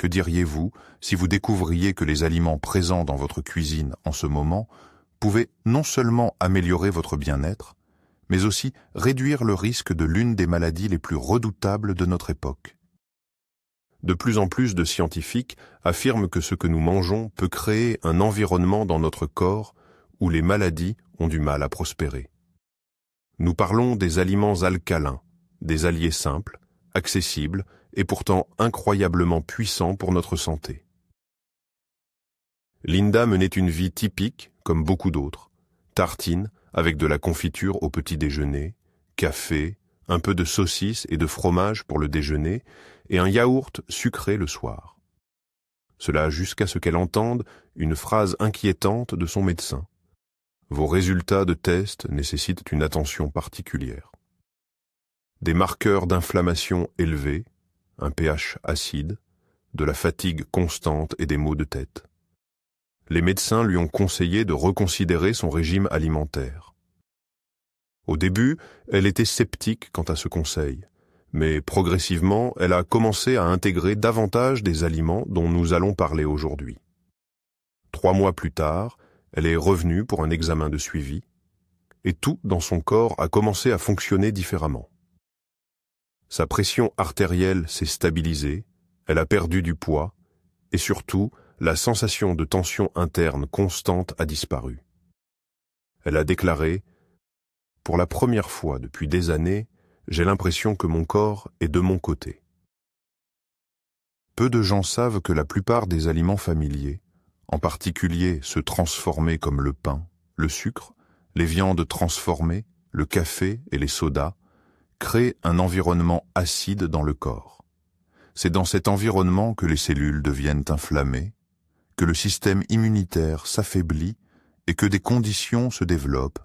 Que diriez-vous si vous découvriez que les aliments présents dans votre cuisine en ce moment pouvaient non seulement améliorer votre bien-être, mais aussi réduire le risque de l'une des maladies les plus redoutables de notre époque? De plus en plus de scientifiques affirment que ce que nous mangeons peut créer un environnement dans notre corps où les maladies ont du mal à prospérer. Nous parlons des aliments alcalins, des alliés simples, accessibles et pourtant incroyablement puissants pour notre santé. Linda menait une vie typique, comme beaucoup d'autres. Tartines avec de la confiture au petit déjeuner, café, un peu de saucisse et de fromage pour le déjeuner et un yaourt sucré le soir. Cela jusqu'à ce qu'elle entende une phrase inquiétante de son médecin. Vos résultats de test nécessitent une attention particulière. Des marqueurs d'inflammation élevés, un pH acide, de la fatigue constante et des maux de tête. Les médecins lui ont conseillé de reconsidérer son régime alimentaire. Au début, elle était sceptique quant à ce conseil, mais progressivement, elle a commencé à intégrer davantage des aliments dont nous allons parler aujourd'hui. 3 mois plus tard, elle est revenue pour un examen de suivi, et tout dans son corps a commencé à fonctionner différemment. Sa pression artérielle s'est stabilisée, elle a perdu du poids, et surtout, la sensation de tension interne constante a disparu. Elle a déclaré « Pour la première fois depuis des années, j'ai l'impression que mon corps est de mon côté. » Peu de gens savent que la plupart des aliments familiers, en particulier ceux transformés comme le pain, le sucre, les viandes transformées, le café et les sodas, créent un environnement acide dans le corps. C'est dans cet environnement que les cellules deviennent inflammées, que le système immunitaire s'affaiblit et que des conditions se développent,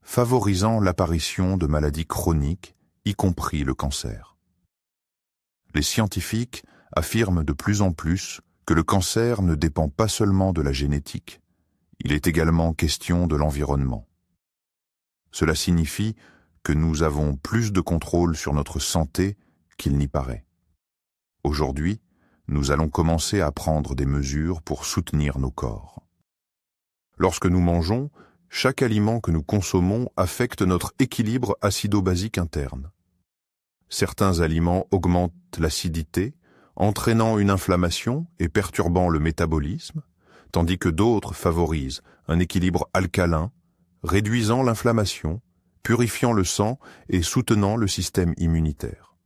favorisant l'apparition de maladies chroniques, y compris le cancer. Les scientifiques affirment de plus en plus que le cancer ne dépend pas seulement de la génétique, il est également question de l'environnement. Cela signifie que nous avons plus de contrôle sur notre santé qu'il n'y paraît. Aujourd'hui, nous allons commencer à prendre des mesures pour soutenir nos corps. Lorsque nous mangeons, chaque aliment que nous consommons affecte notre équilibre acido-basique interne. Certains aliments augmentent l'acidité, entraînant une inflammation et perturbant le métabolisme, tandis que d'autres favorisent un équilibre alcalin, réduisant l'inflammation, purifiant le sang et soutenant le système immunitaire.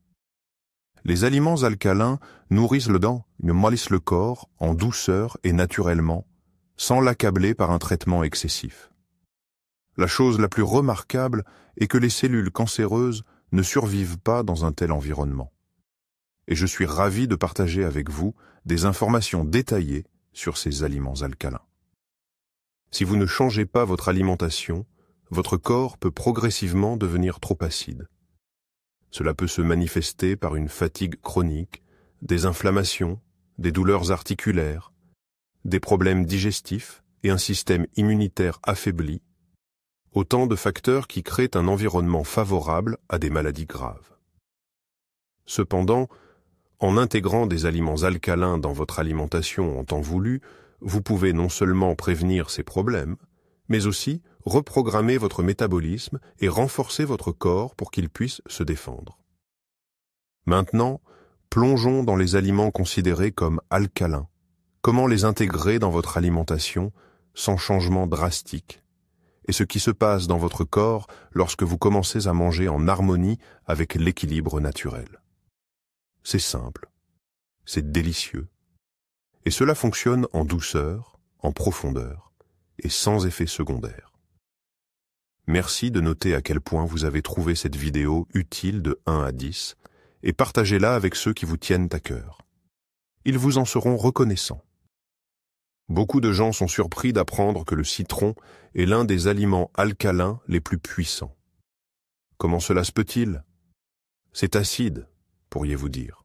Les aliments alcalins nourrissent le corps en douceur et naturellement, sans l'accabler par un traitement excessif. La chose la plus remarquable est que les cellules cancéreuses ne survivent pas dans un tel environnement. Et je suis ravi de partager avec vous des informations détaillées sur ces aliments alcalins. Si vous ne changez pas votre alimentation, votre corps peut progressivement devenir trop acide. Cela peut se manifester par une fatigue chronique, des inflammations, des douleurs articulaires, des problèmes digestifs et un système immunitaire affaibli, autant de facteurs qui créent un environnement favorable à des maladies graves. Cependant, en intégrant des aliments alcalins dans votre alimentation en temps voulu, vous pouvez non seulement prévenir ces problèmes, mais aussi reprogrammer votre métabolisme et renforcer votre corps pour qu'il puisse se défendre. Maintenant, plongeons dans les aliments considérés comme alcalins. Comment les intégrer dans votre alimentation sans changement drastique? Et ce qui se passe dans votre corps lorsque vous commencez à manger en harmonie avec l'équilibre naturel. C'est simple, c'est délicieux. Et cela fonctionne en douceur, en profondeur et sans effet secondaire. Merci de noter à quel point vous avez trouvé cette vidéo utile de 1 à 10 et partagez-la avec ceux qui vous tiennent à cœur. Ils vous en seront reconnaissants. Beaucoup de gens sont surpris d'apprendre que le citron est l'un des aliments alcalins les plus puissants. Comment cela se peut-il? C'est acide, pourriez-vous dire.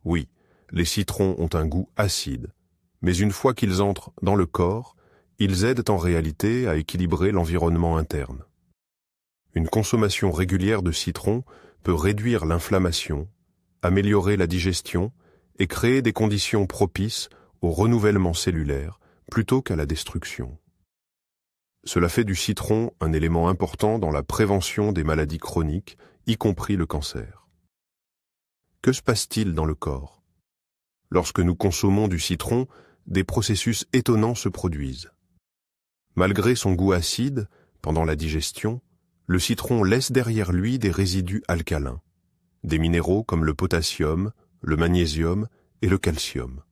Oui, les citrons ont un goût acide, mais une fois qu'ils entrent dans le corps, ils aident en réalité à équilibrer l'environnement interne. Une consommation régulière de citron peut réduire l'inflammation, améliorer la digestion et créer des conditions propices au renouvellement cellulaire plutôt qu'à la destruction. Cela fait du citron un élément important dans la prévention des maladies chroniques, y compris le cancer. Que se passe-t-il dans le corps? Lorsque nous consommons du citron, des processus étonnants se produisent. Malgré son goût acide, pendant la digestion, le citron laisse derrière lui des résidus alcalins, des minéraux comme le potassium, le magnésium et le calcium.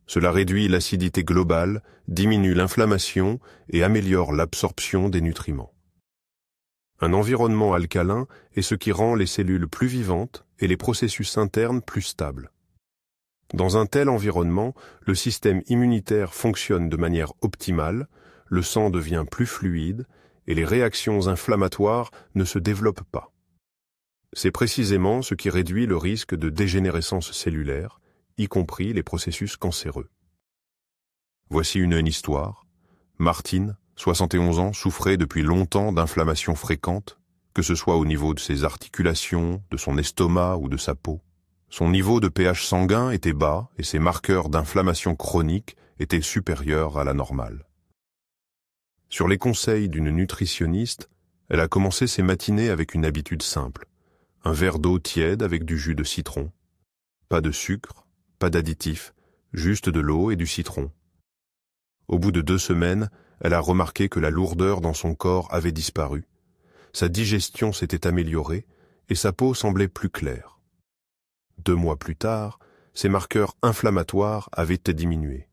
Cela réduit l'acidité globale, diminue l'inflammation et améliore l'absorption des nutriments. Un environnement alcalin est ce qui rend les cellules plus vivantes et les processus internes plus stables. Dans un tel environnement, le système immunitaire fonctionne de manière optimale, le sang devient plus fluide et les réactions inflammatoires ne se développent pas. C'est précisément ce qui réduit le risque de dégénérescence cellulaire, y compris les processus cancéreux. Voici une histoire. Martine, 71 ans, souffrait depuis longtemps d'inflammations fréquentes, que ce soit au niveau de ses articulations, de son estomac ou de sa peau. Son niveau de pH sanguin était bas et ses marqueurs d'inflammation chronique étaient supérieurs à la normale. Sur les conseils d'une nutritionniste, elle a commencé ses matinées avec une habitude simple. Un verre d'eau tiède avec du jus de citron. Pas de sucre, pas d'additifs, juste de l'eau et du citron. Au bout de 2 semaines, elle a remarqué que la lourdeur dans son corps avait disparu. Sa digestion s'était améliorée et sa peau semblait plus claire. 2 mois plus tard, ses marqueurs inflammatoires avaient été diminués.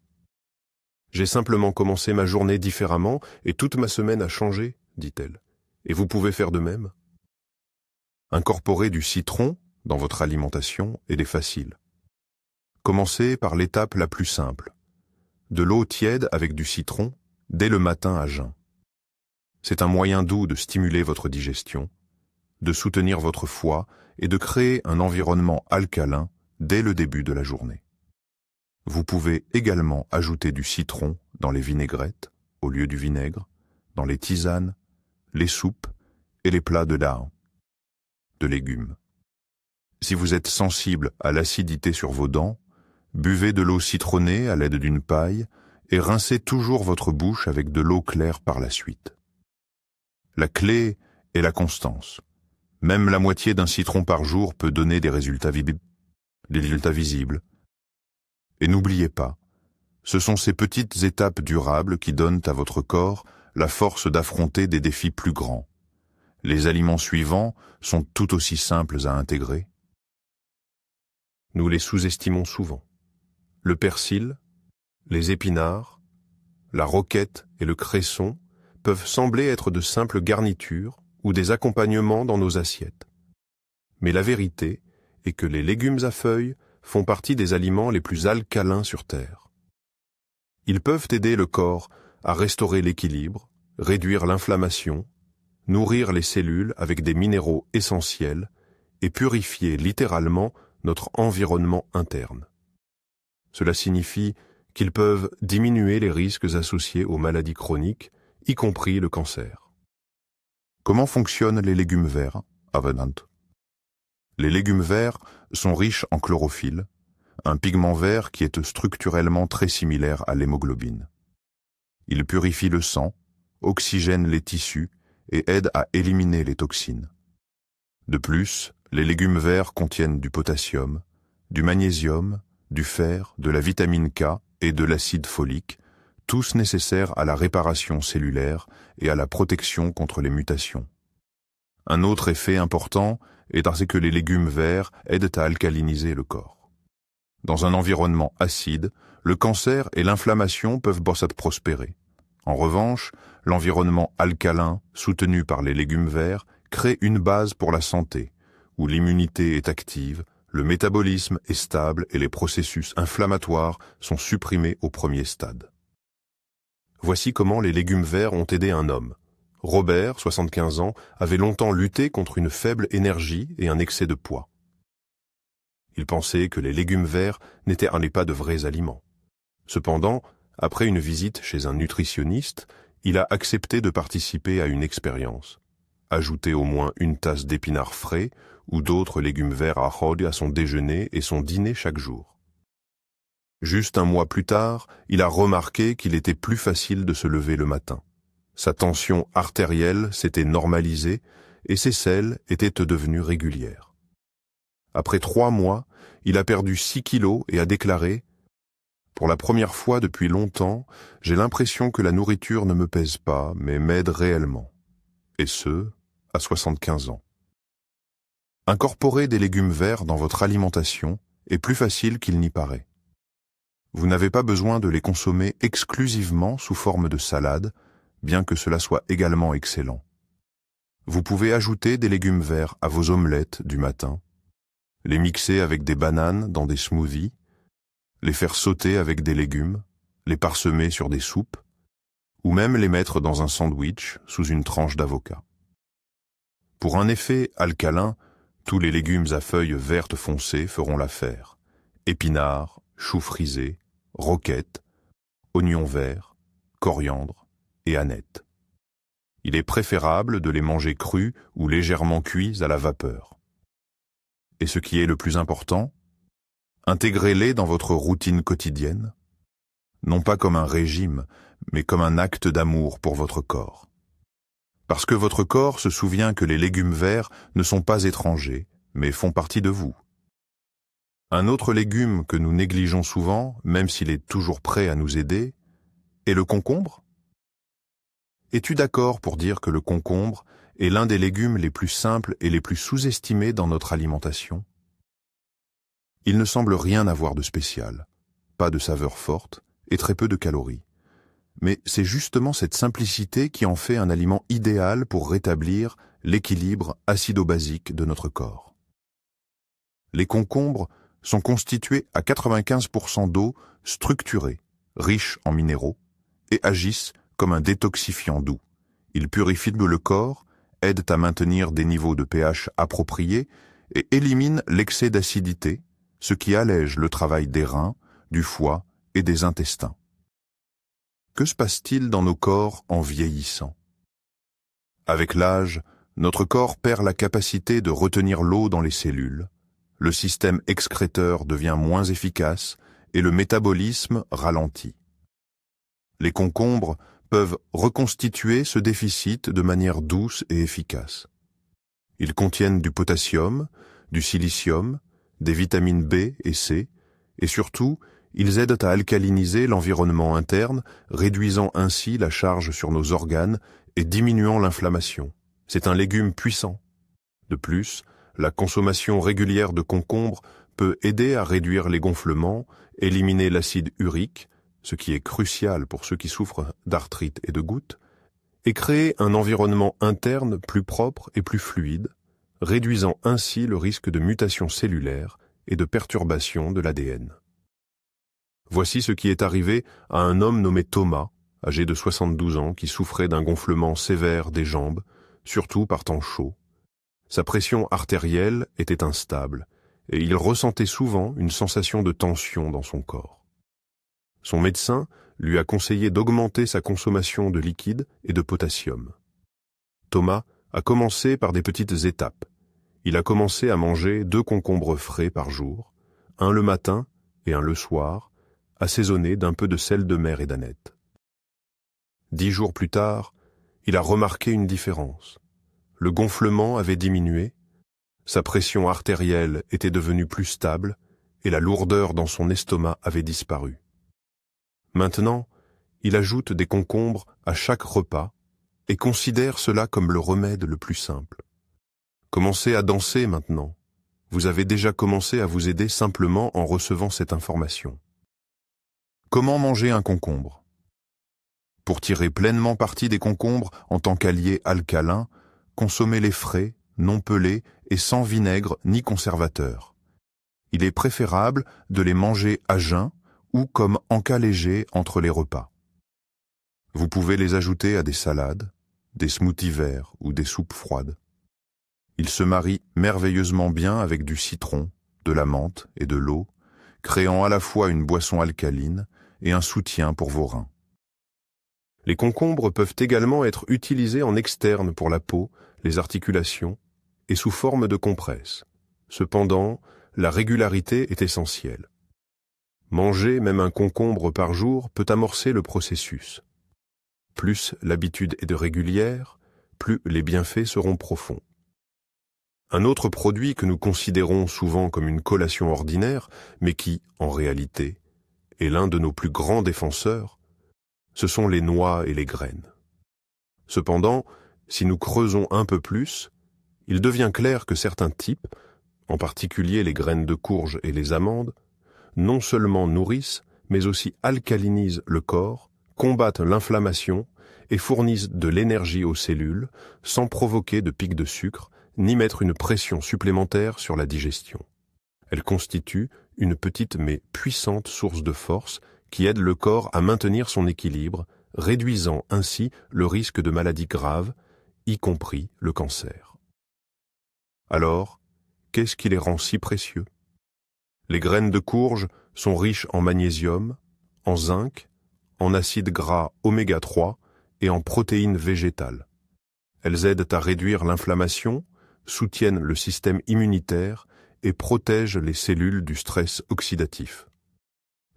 J'ai simplement commencé ma journée différemment et toute ma semaine a changé, dit-elle. Et vous pouvez faire de même? Incorporer du citron dans votre alimentation est facile. Commencez par l'étape la plus simple. De l'eau tiède avec du citron dès le matin à jeun. C'est un moyen doux de stimuler votre digestion, de soutenir votre foie et de créer un environnement alcalin dès le début de la journée. Vous pouvez également ajouter du citron dans les vinaigrettes au lieu du vinaigre, dans les tisanes, les soupes et les plats de légumes. Si vous êtes sensible à l'acidité sur vos dents, buvez de l'eau citronnée à l'aide d'une paille et rincez toujours votre bouche avec de l'eau claire par la suite. La clé est la constance. Même la moitié d'un citron par jour peut donner des résultats visibles. Et n'oubliez pas, ce sont ces petites étapes durables qui donnent à votre corps la force d'affronter des défis plus grands. Les aliments suivants sont tout aussi simples à intégrer. Nous les sous-estimons souvent. Le persil, les épinards, la roquette et le cresson peuvent sembler être de simples garnitures ou des accompagnements dans nos assiettes. Mais la vérité est que les légumes à feuilles font partie des aliments les plus alcalins sur Terre. Ils peuvent aider le corps à restaurer l'équilibre, réduire l'inflammation, nourrir les cellules avec des minéraux essentiels et purifier littéralement notre environnement interne. Cela signifie qu'ils peuvent diminuer les risques associés aux maladies chroniques, y compris le cancer. Comment fonctionnent les légumes verts? Les légumes verts sont riches en chlorophylle, un pigment vert qui est structurellement très similaire à l'hémoglobine. Il purifie le sang, oxygène les tissus et aide à éliminer les toxines. De plus, les légumes verts contiennent du potassium, du magnésium, du fer, de la vitamine K et de l'acide folique, tous nécessaires à la réparation cellulaire et à la protection contre les mutations. Un autre effet important est que les légumes verts aident à alcaliniser le corps. Dans un environnement acide, le cancer et l'inflammation peuvent prospérer. En revanche, l'environnement alcalin, soutenu par les légumes verts, crée une base pour la santé, où l'immunité est active, le métabolisme est stable et les processus inflammatoires sont supprimés au premier stade. Voici comment les légumes verts ont aidé un homme. Robert, 75 ans, avait longtemps lutté contre une faible énergie et un excès de poids. Il pensait que les légumes verts n'étaient pas de vrais aliments. Cependant, après une visite chez un nutritionniste, il a accepté de participer à une expérience. Ajouter au moins une tasse d'épinards frais ou d'autres légumes verts à son déjeuner et son dîner chaque jour. Juste un mois plus tard, il a remarqué qu'il était plus facile de se lever le matin. Sa tension artérielle s'était normalisée et ses selles étaient devenues régulières. Après 3 mois, il a perdu 6 kilos et a déclaré « Pour la première fois depuis longtemps, j'ai l'impression que la nourriture ne me pèse pas, mais m'aide réellement. » Et ce, à 75 ans. Incorporer des légumes verts dans votre alimentation est plus facile qu'il n'y paraît. Vous n'avez pas besoin de les consommer exclusivement sous forme de salade, bien que cela soit également excellent. Vous pouvez ajouter des légumes verts à vos omelettes du matin, les mixer avec des bananes dans des smoothies, les faire sauter avec des légumes, les parsemer sur des soupes, ou même les mettre dans un sandwich sous une tranche d'avocat. Pour un effet alcalin, tous les légumes à feuilles vertes foncées feront l'affaire. Épinards, choux frisés, roquettes, oignons verts, coriandre et anettes. Il est préférable de les manger crus ou légèrement cuits à la vapeur. Et ce qui est le plus important, intégrez-les dans votre routine quotidienne, non pas comme un régime, mais comme un acte d'amour pour votre corps. Parce que votre corps se souvient que les légumes verts ne sont pas étrangers, mais font partie de vous. Un autre légume que nous négligeons souvent, même s'il est toujours prêt à nous aider, est le concombre. Es-tu d'accord pour dire que le concombre est l'un des légumes les plus simples et les plus sous-estimés dans notre alimentation? Il ne semble rien avoir de spécial, pas de saveur forte et très peu de calories. Mais c'est justement cette simplicité qui en fait un aliment idéal pour rétablir l'équilibre acido-basique de notre corps. Les concombres sont constitués à 95% d'eau structurée, riche en minéraux, et agissent comme un détoxifiant doux. Ils purifient le corps, aident à maintenir des niveaux de pH appropriés et éliminent l'excès d'acidité, ce qui allège le travail des reins, du foie et des intestins. Que se passe-t-il dans nos corps en vieillissant? Avec l'âge, notre corps perd la capacité de retenir l'eau dans les cellules, le système excréteur devient moins efficace et le métabolisme ralentit. Les concombres peuvent reconstituer ce déficit de manière douce et efficace. Ils contiennent du potassium, du silicium, des vitamines B et C, et surtout, ils aident à alcaliniser l'environnement interne, réduisant ainsi la charge sur nos organes et diminuant l'inflammation. C'est un légume puissant. De plus, la consommation régulière de concombres peut aider à réduire les gonflements, éliminer l'acide urique, ce qui est crucial pour ceux qui souffrent d'arthrite et de gouttes, et créer un environnement interne plus propre et plus fluide, réduisant ainsi le risque de mutations cellulaires et de perturbation de l'ADN. Voici ce qui est arrivé à un homme nommé Thomas, âgé de 72 ans, qui souffrait d'un gonflement sévère des jambes, surtout par temps chaud. Sa pression artérielle était instable, et il ressentait souvent une sensation de tension dans son corps. Son médecin lui a conseillé d'augmenter sa consommation de liquide et de potassium. Thomas a commencé par des petites étapes. Il a commencé à manger 2 concombres frais par jour, un le matin et un le soir, assaisonnés d'un peu de sel de mer et d'aneth. 10 jours plus tard, il a remarqué une différence. Le gonflement avait diminué, sa pression artérielle était devenue plus stable et la lourdeur dans son estomac avait disparu. Maintenant, il ajoute des concombres à chaque repas et considère cela comme le remède le plus simple. Commencez à danser maintenant. Vous avez déjà commencé à vous aider simplement en recevant cette information. Comment manger un concombre? Pour tirer pleinement parti des concombres en tant qu'alliés alcalins, consommez-les frais, non pelés et sans vinaigre ni conservateur. Il est préférable de les manger à jeun ou comme encas léger entre les repas. Vous pouvez les ajouter à des salades, des smoothies verts ou des soupes froides. Ils se marient merveilleusement bien avec du citron, de la menthe et de l'eau, créant à la fois une boisson alcaline et un soutien pour vos reins. Les concombres peuvent également être utilisés en externe pour la peau, les articulations et sous forme de compresses. Cependant, la régularité est essentielle. Manger même un concombre par jour peut amorcer le processus. Plus l'habitude est régulière, plus les bienfaits seront profonds. Un autre produit que nous considérons souvent comme une collation ordinaire, mais qui, en réalité, est l'un de nos plus grands défenseurs, ce sont les noix et les graines. Cependant, si nous creusons un peu plus, il devient clair que certains types, en particulier les graines de courge et les amandes, non seulement nourrissent, mais aussi alcalinisent le corps, combattent l'inflammation et fournissent de l'énergie aux cellules sans provoquer de pics de sucre ni mettre une pression supplémentaire sur la digestion. Elles constituent une petite mais puissante source de force qui aide le corps à maintenir son équilibre, réduisant ainsi le risque de maladies graves, y compris le cancer. Alors, qu'est-ce qui les rend si précieux? Les graines de courge sont riches en magnésium, en zinc, en acides gras oméga 3 et en protéines végétales. Elles aident à réduire l'inflammation, soutiennent le système immunitaire et protègent les cellules du stress oxydatif.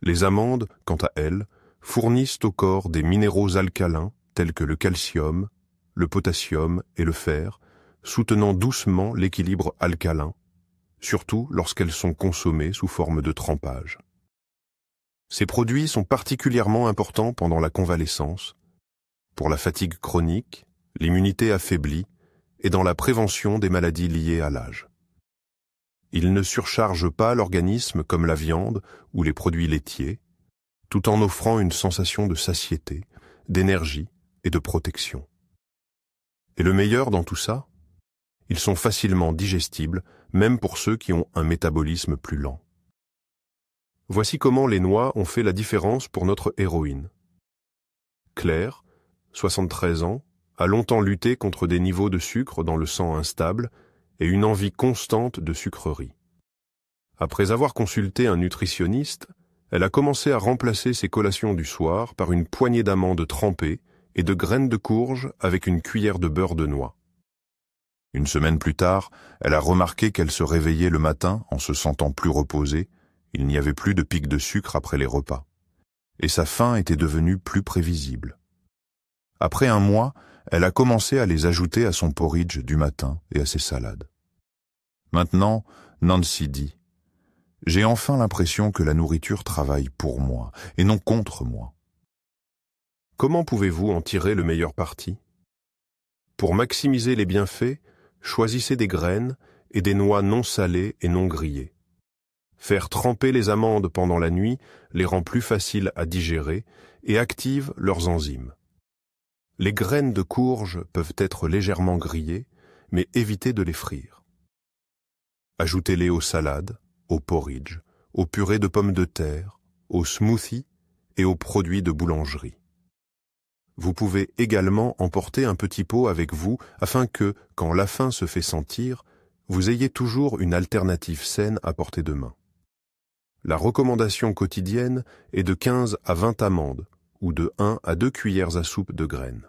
Les amandes, quant à elles, fournissent au corps des minéraux alcalins tels que le calcium, le potassium et le fer, soutenant doucement l'équilibre alcalin, surtout lorsqu'elles sont consommées sous forme de trempage. Ces produits sont particulièrement importants pendant la convalescence, pour la fatigue chronique, l'immunité affaiblie et dans la prévention des maladies liées à l'âge. Ils ne surchargent pas l'organisme comme la viande ou les produits laitiers, tout en offrant une sensation de satiété, d'énergie et de protection. Et le meilleur dans tout ça, ils sont facilement digestibles, même pour ceux qui ont un métabolisme plus lent. Voici comment les noix ont fait la différence pour notre héroïne. Claire, 73 ans, a longtemps lutté contre des niveaux de sucre dans le sang instables et une envie constante de sucreries. Après avoir consulté un nutritionniste, elle a commencé à remplacer ses collations du soir par une poignée d'amandes trempées et de graines de courge avec une cuillère de beurre de noix. Une semaine plus tard, elle a remarqué qu'elle se réveillait le matin en se sentant plus reposée, il n'y avait plus de pics de sucre après les repas, et sa faim était devenue plus prévisible. Après un mois, elle a commencé à les ajouter à son porridge du matin et à ses salades. Maintenant, Nancy dit « J'ai enfin l'impression que la nourriture travaille pour moi et non contre moi. » Comment pouvez-vous en tirer le meilleur parti? Pour maximiser les bienfaits, choisissez des graines et des noix non salées et non grillées. Faire tremper les amandes pendant la nuit les rend plus faciles à digérer et active leurs enzymes. Les graines de courge peuvent être légèrement grillées, mais évitez de les frire. Ajoutez-les aux salades, au porridge, aux purées de pommes de terre, aux smoothies et aux produits de boulangerie. Vous pouvez également emporter un petit pot avec vous afin que, quand la faim se fait sentir, vous ayez toujours une alternative saine à portée de main. La recommandation quotidienne est de 15 à 20 amandes ou de 1 à 2 cuillères à soupe de graines.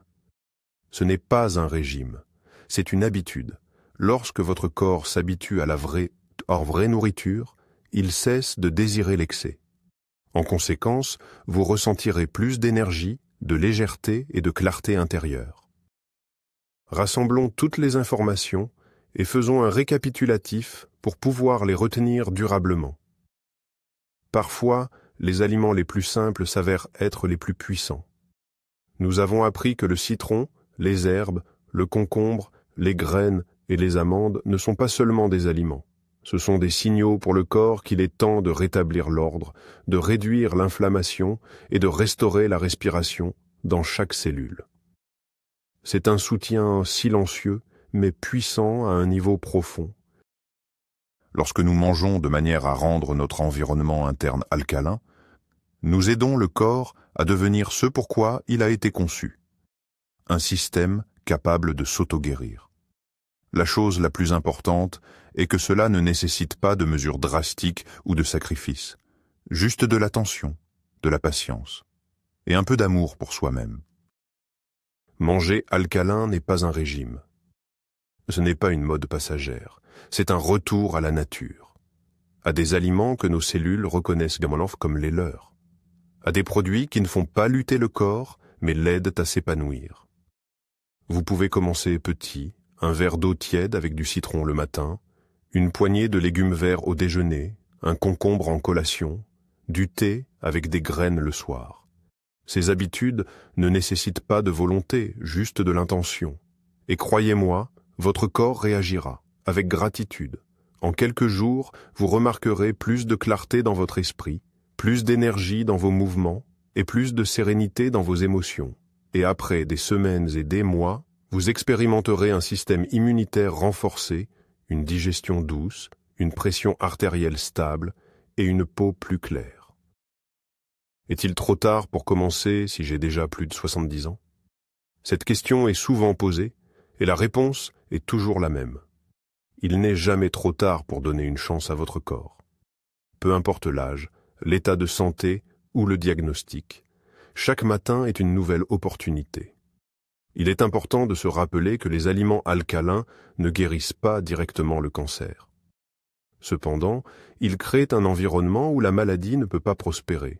Ce n'est pas un régime, c'est une habitude. Lorsque votre corps s'habitue à la vraie nourriture, il cesse de désirer l'excès. En conséquence, vous ressentirez plus d'énergie, de légèreté et de clarté intérieure. Rassemblons toutes les informations et faisons un récapitulatif pour pouvoir les retenir durablement. Parfois, les aliments les plus simples s'avèrent être les plus puissants. Nous avons appris que le citron, les herbes, le concombre, les graines et les amandes ne sont pas seulement des aliments. Ce sont des signaux pour le corps qu'il est temps de rétablir l'ordre, de réduire l'inflammation et de restaurer la respiration dans chaque cellule. C'est un soutien silencieux mais puissant à un niveau profond. Lorsque nous mangeons de manière à rendre notre environnement interne alcalin, nous aidons le corps à devenir ce pourquoi il a été conçu. Un système capable de s'auto-guérir. La chose la plus importante est que cela ne nécessite pas de mesures drastiques ou de sacrifices, juste de l'attention, de la patience et un peu d'amour pour soi-même. Manger alcalin n'est pas un régime. Ce n'est pas une mode passagère, c'est un retour à la nature, à des aliments que nos cellules reconnaissent comme les leurs, à des produits qui ne font pas lutter le corps, mais l'aident à s'épanouir. Vous pouvez commencer petit, un verre d'eau tiède avec du citron le matin, une poignée de légumes verts au déjeuner, un concombre en collation, du thé avec des graines le soir. Ces habitudes ne nécessitent pas de volonté, juste de l'intention. Et croyez-moi, votre corps réagira, avec gratitude. En quelques jours, vous remarquerez plus de clarté dans votre esprit, plus d'énergie dans vos mouvements et plus de sérénité dans vos émotions. Et après des semaines et des mois, vous expérimenterez un système immunitaire renforcé, une digestion douce, une pression artérielle stable et une peau plus claire. Est-il trop tard pour commencer si j'ai déjà plus de 70 ans? Cette question est souvent posée et la réponse est toujours la même. Il n'est jamais trop tard pour donner une chance à votre corps. Peu importe l'âge, l'état de santé ou le diagnostic, chaque matin est une nouvelle opportunité. Il est important de se rappeler que les aliments alcalins ne guérissent pas directement le cancer. Cependant, ils créent un environnement où la maladie ne peut pas prospérer.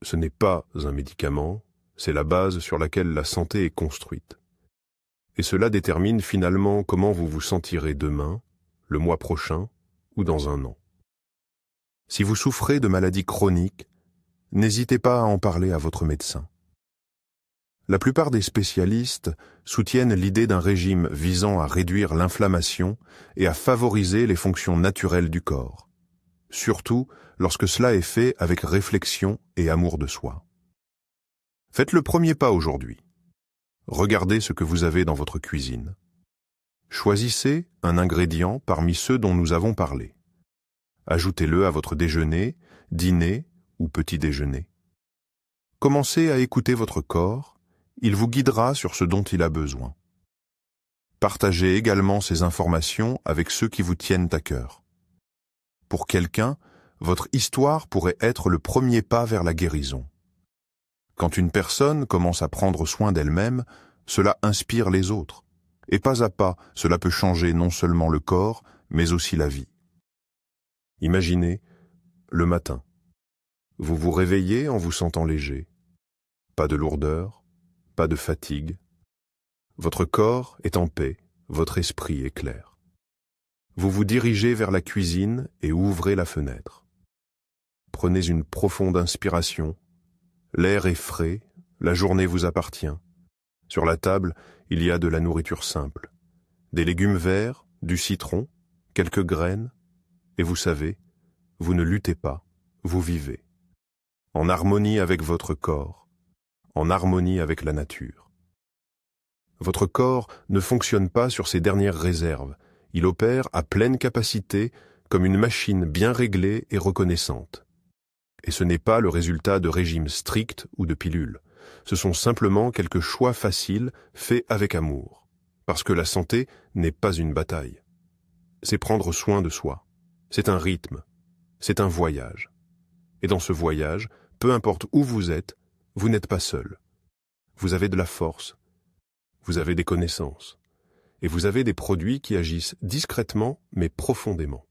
Ce n'est pas un médicament, c'est la base sur laquelle la santé est construite. Et cela détermine finalement comment vous vous sentirez demain, le mois prochain ou dans un an. Si vous souffrez de maladies chroniques, n'hésitez pas à en parler à votre médecin. La plupart des spécialistes soutiennent l'idée d'un régime visant à réduire l'inflammation et à favoriser les fonctions naturelles du corps, surtout lorsque cela est fait avec réflexion et amour de soi. Faites le premier pas aujourd'hui. Regardez ce que vous avez dans votre cuisine. Choisissez un ingrédient parmi ceux dont nous avons parlé. Ajoutez-le à votre déjeuner, dîner ou petit déjeuner. Commencez à écouter votre corps, il vous guidera sur ce dont il a besoin. Partagez également ces informations avec ceux qui vous tiennent à cœur. Pour quelqu'un, votre histoire pourrait être le premier pas vers la guérison. Quand une personne commence à prendre soin d'elle-même, cela inspire les autres. Et pas à pas, cela peut changer non seulement le corps, mais aussi la vie. Imaginez, le matin, vous vous réveillez en vous sentant léger. Pas de lourdeur, pas de fatigue. Votre corps est en paix, votre esprit est clair. Vous vous dirigez vers la cuisine et ouvrez la fenêtre. Prenez une profonde inspiration. L'air est frais, la journée vous appartient. Sur la table, il y a de la nourriture simple. Des légumes verts, du citron, quelques graines. Et vous savez, vous ne luttez pas, vous vivez. En harmonie avec votre corps, en harmonie avec la nature. Votre corps ne fonctionne pas sur ses dernières réserves. Il opère à pleine capacité comme une machine bien réglée et reconnaissante. Et ce n'est pas le résultat de régimes stricts ou de pilules. Ce sont simplement quelques choix faciles faits avec amour. Parce que la santé n'est pas une bataille. C'est prendre soin de soi. C'est un rythme. C'est un voyage. Et dans ce voyage, peu importe où vous êtes, vous n'êtes pas seul. Vous avez de la force. Vous avez des connaissances. Et vous avez des produits qui agissent discrètement mais profondément.